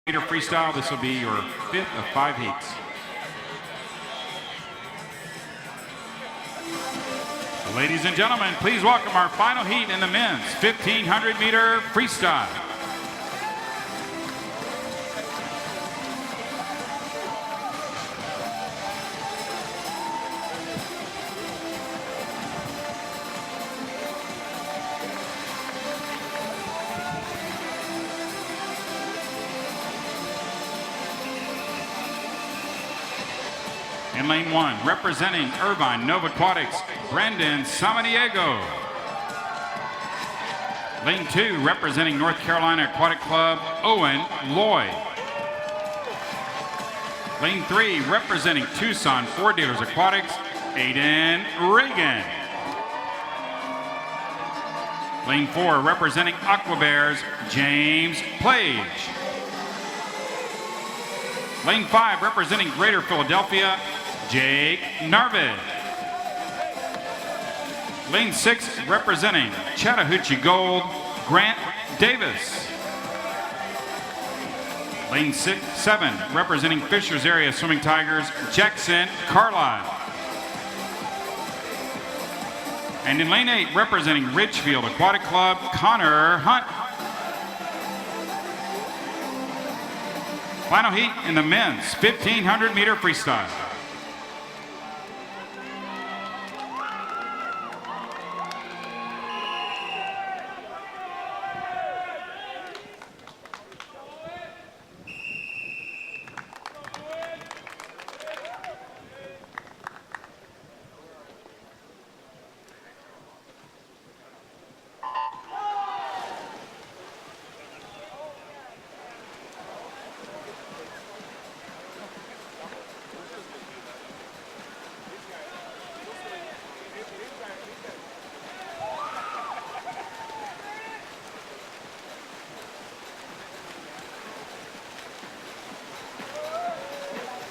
1500m Freestyle. This will be your fifth of 5 heats. Ladies and gentlemen, please welcome our final heat in the men's 1500m Freestyle. In lane 1, representing Irvine Nova Aquatics, Brandon Samaniego. Lane 2, representing North Carolina Aquatic Club, Owen Lloyd. Lane 3, representing Tucson Ford Dealers Aquatics, Aiden Reagan. Lane 4, representing Aqua Bears, James Plage. Lane 5, representing Greater Philadelphia, Jake Narvid. Lane 6, representing Chattahoochee Gold, Grant Davis. Lane 7, representing Fishers Area Swimming Tigers, Jackson Carlisle. And in lane 8, representing Ridgefield Aquatic Club, Connor Hunt. Final heat in the men's 1500m Freestyle.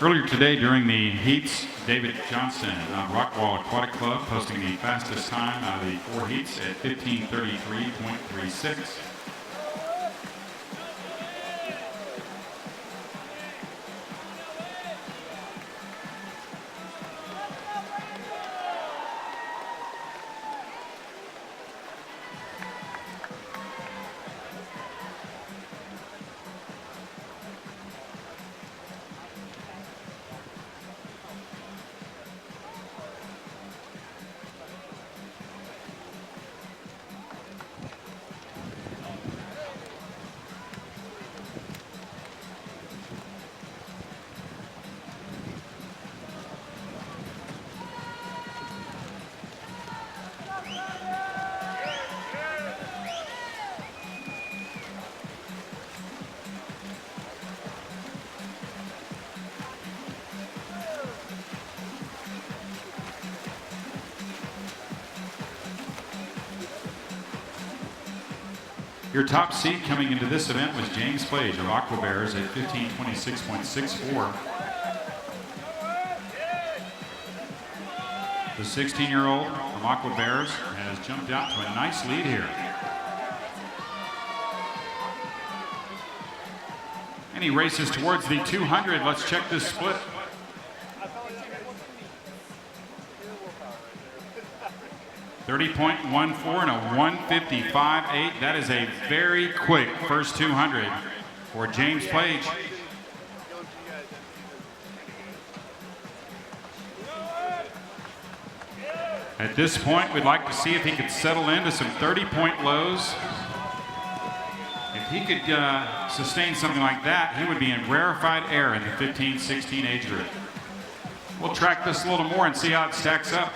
Earlier today during the heats, David Johnson of Rockwall Aquatic Club posting the fastest time out of the 4 heats at 15:33.36. Your top seed coming into this event was James Plage of Aqua Bears at 15:26.64. The 16-year-old from Aqua Bears has jumped out to a nice lead here. And he races towards the 200. Let's check this split. .14 and a 155.8. That is a very quick first 200 for James Plage. At this point, we'd like to see if he could settle into some 30-point lows. If he could sustain something like that, he would be in rarefied air in the 15-16 age group. We'll track this a little more and see how it stacks up.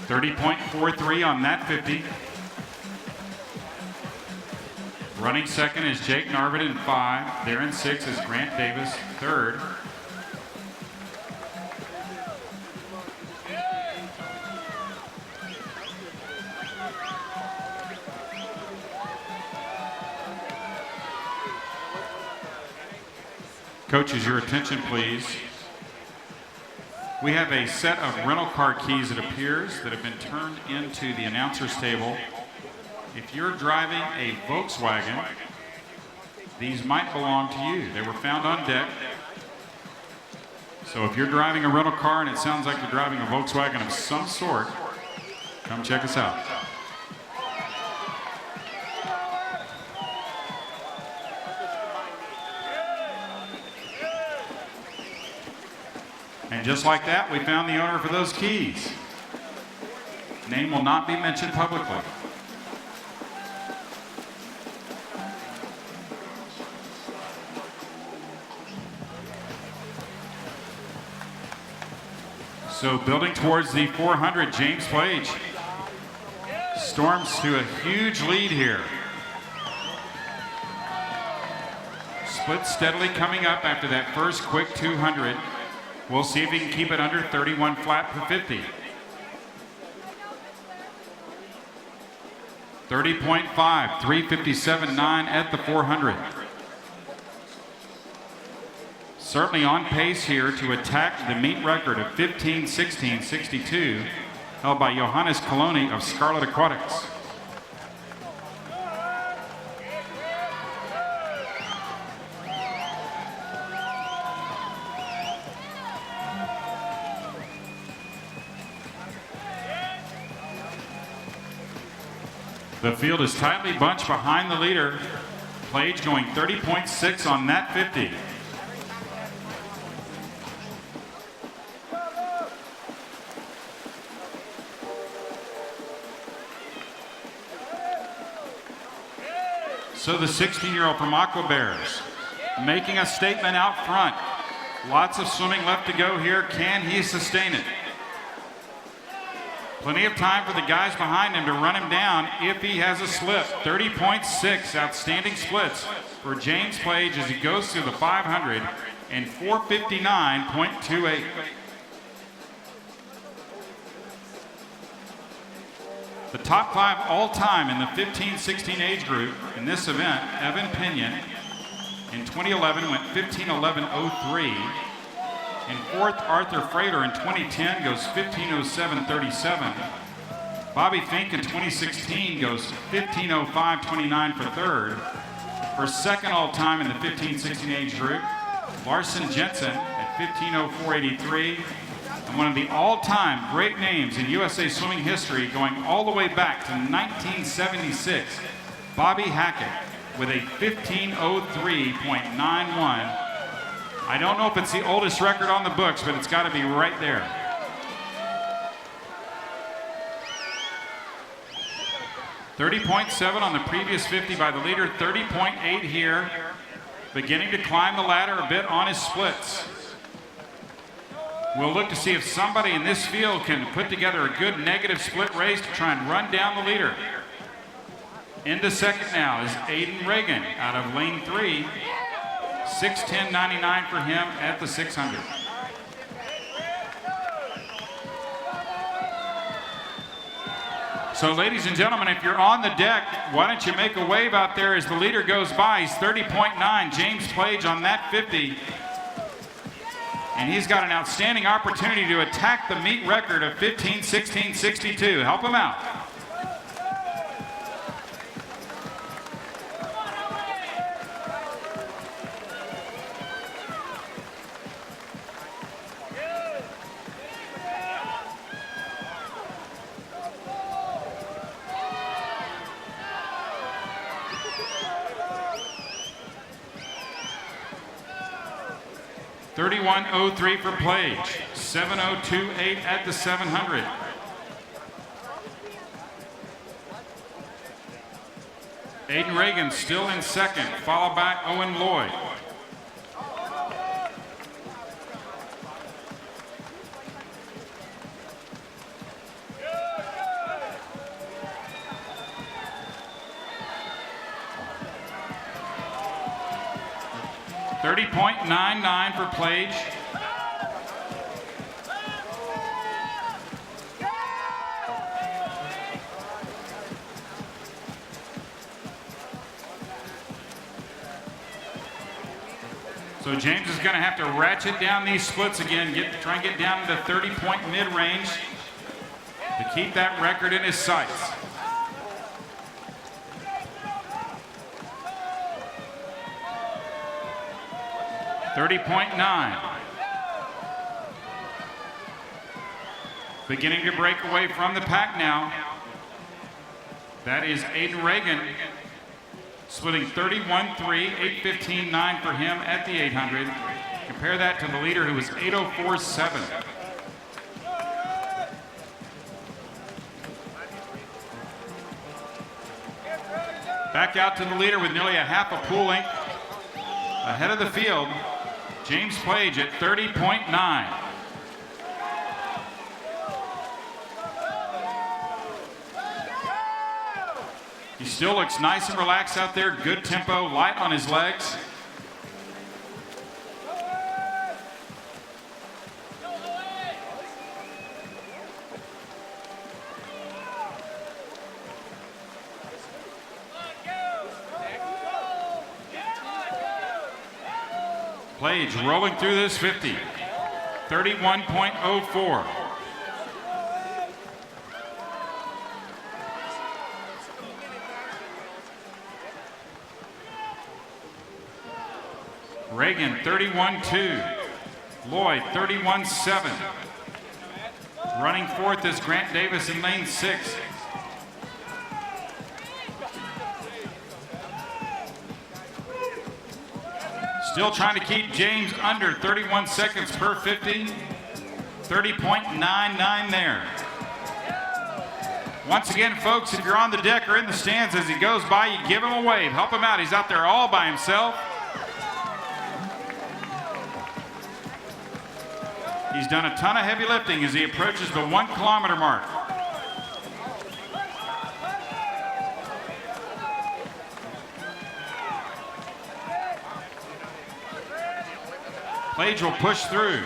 30.43 on that 50. Running second is Jake Narvid in 5. There in 6 is Grant Davis, 3rd. Coaches, your attention please. We have a set of rental car keys, it appears, that have been turned into the announcer's table. If you're driving a Volkswagen, these might belong to you. They were found on deck. So if you're driving a rental car and it sounds like you're driving a Volkswagen of some sort, come check us out. And just like that, we found the owner for those keys. Name will not be mentioned publicly. So building towards the 400, James Plage storms to a huge lead here. Split steadily coming up after that first quick 200. We'll see if he can keep it under 31 flat per 50. 30.5, 357.9 at the 400. Certainly on pace here to attack the meet record of 15:16.62 held by Johannes Coloni of Scarlet Aquatics. The field is tightly bunched behind the leader. Plage going 30.6 on that 50. So the 16-year-old from Aqua Bears making a statement out front. Lots of swimming left to go here. Can he sustain it? Plenty of time for the guys behind him to run him down if he has a slip. 30.6 outstanding splits for James Plage as he goes through the 500 and 459.28. The top 5 all-time in the 15-16 age group in this event, Evan Pinion in 2011 went 15:11.03. In fourth, Arthur Frater in 2010 goes 15:07.37. Bobby Fink in 2016 goes 15:05.29 for third. For second all-time in the 15-16 age group, Larson Jensen at 15:04.83. And one of the all-time great names in USA swimming history going all the way back to 1976, Bobby Hackett with a 15:03.91. I don't know if it's the oldest record on the books, but it's got to be right there. .7 on the previous 50 by the leader, 30.8 here. Beginning to climb the ladder a bit on his splits. We'll look to see if somebody in this field can put together a good negative split race to try and run down the leader. Into second now is Aiden Reagan out of lane 3. 6:10.99 for him at the 600. So ladies and gentlemen, if you're on the deck, why don't you make a wave out there as the leader goes by. He's 30.9, James Plage on that 50. And he's got an outstanding opportunity to attack the meet record of 15:16.62. Help him out. .31.03 for Plage, 7:02.8 at the 700. Aiden Reagan still in second, followed by Owen Lloyd. .99 for Plage. So James is going to have to ratchet down these splits again, try and get down to the 30-point mid-range to keep that record in his sights. 30.9. Beginning to break away from the pack now. That is Aiden Reagan, splitting 31.3, 8:15.9 for him at the 800. Compare that to the leader who was 8:04.7. Back out to the leader with nearly a half a pool length ahead of the field, James Plage at 30.9. He still looks nice and relaxed out there, good tempo, light on his legs. Plage rolling through this 50, 31.04. Reagan 31.2, Lloyd 31.7. Running fourth is Grant Davis in lane 6. Still trying to keep James under 31 seconds per 50. 30.99 there. Once again, folks, if you're on the deck or in the stands as he goes by, you give him a wave. Help him out. He's out there all by himself. He's done a ton of heavy lifting as he approaches the 1 kilometer mark. Plage will push through.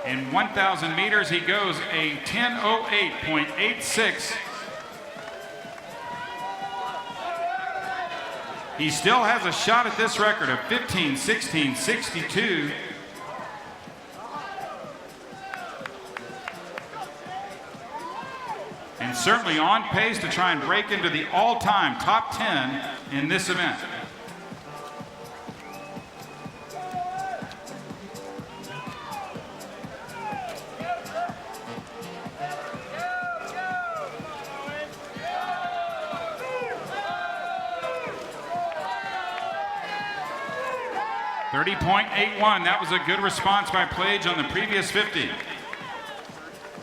In 1,000 meters, he goes a 10:08.86. He still has a shot at this record of 15:16.62. And certainly on pace to try and break into the all-time top 10 in this event. .81, that was a good response by Plage on the previous 50.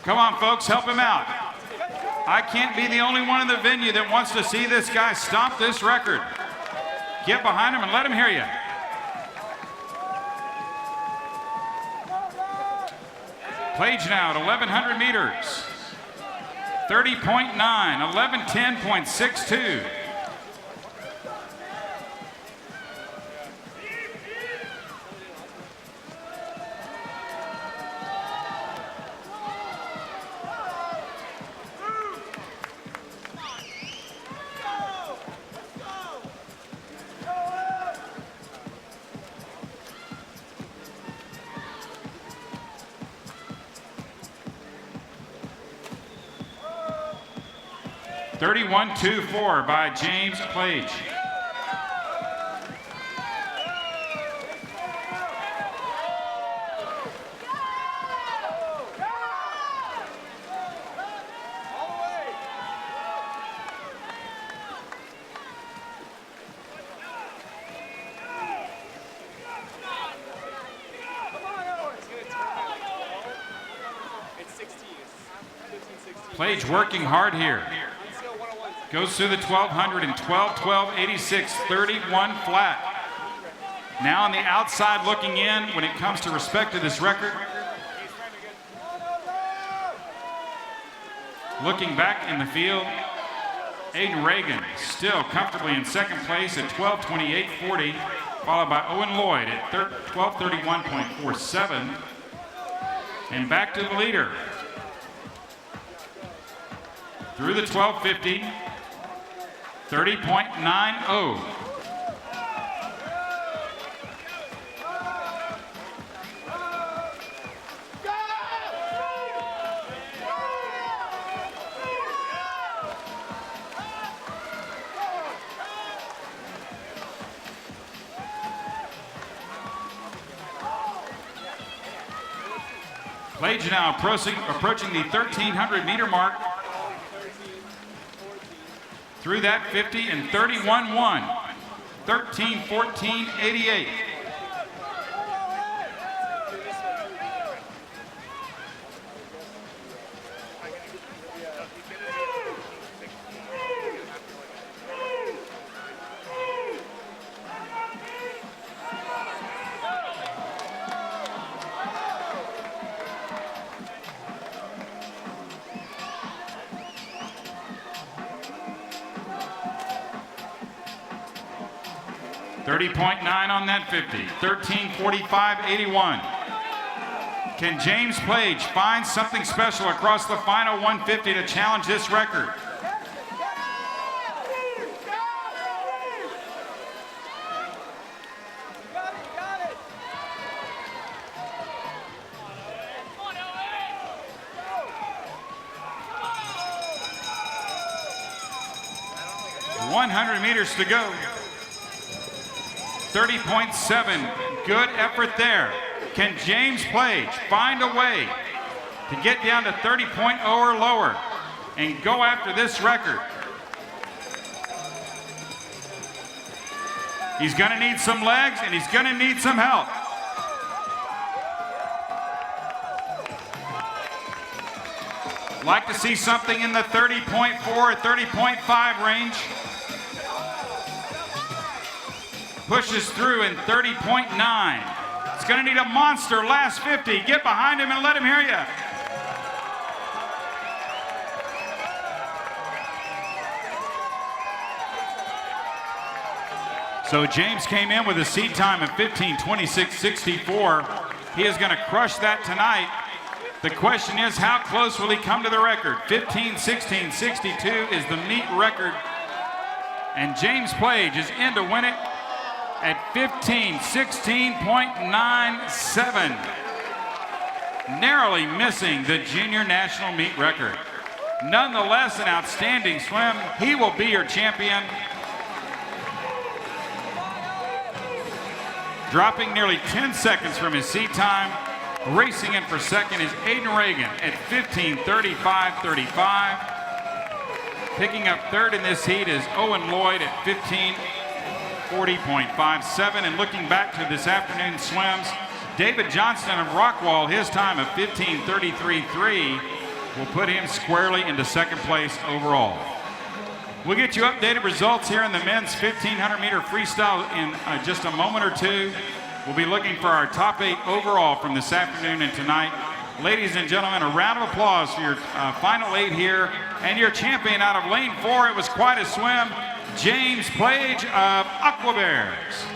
Come on, folks, help him out. I can't be the only one in the venue that wants to see this guy stomp this record. Get behind him and let him hear you. Plage now at 1,100 meters. 30.9, 11:10.62. .31.24 by James Plage. Plage working hard here. Goes through the 1,200 in 12:12.86, 31 flat. Now on the outside looking in when it comes to respect to this record. Looking back in the field, Aiden Reagan still comfortably in second place at 12:28.40, followed by Owen Lloyd at 12:31.47. And back to the leader. Through the 1250, 30.90. Plage now approaching the 1,300-meter mark. Through that 50 and 31-1. 13-14-88. .9 on that 50, 13:45.81. Can James Plage find something special across the final 150 to challenge this record? .100 meters to go. 30.7, good effort there. Can James Plage find a way to get down to 30.0 or lower and go after this record? He's gonna need some legs and he's gonna need some help. Like to see something in the 30.4 or 30.5 range. Pushes through in 30.9. It's gonna need a monster last 50. Get behind him and let him hear you. So James came in with a seat time of 15:26.64. He is gonna crush that tonight. The question is, how close will he come to the record? 15:16.62 is the meet record. And James Plage is in to win it at 15:16.97, narrowly missing the junior national meet record. Nonetheless, an outstanding swim. He will be your champion. Dropping nearly 10 seconds from his seat time, racing in for second is Aiden Reagan at 15:35.35. Picking up third in this heat is Owen Lloyd at 15:40.57, and looking back to this afternoon's swims, David Johnston of Rockwall, his time of 15:33.3 will put him squarely into second place overall. We'll get you updated results here in the men's 1500-meter freestyle in just a moment or two. We'll be looking for our top 8 overall from this afternoon and tonight. Ladies and gentlemen, a round of applause for your final 8 here, and your champion out of lane 4. It was quite a swim, James Plage of Aqua Bears.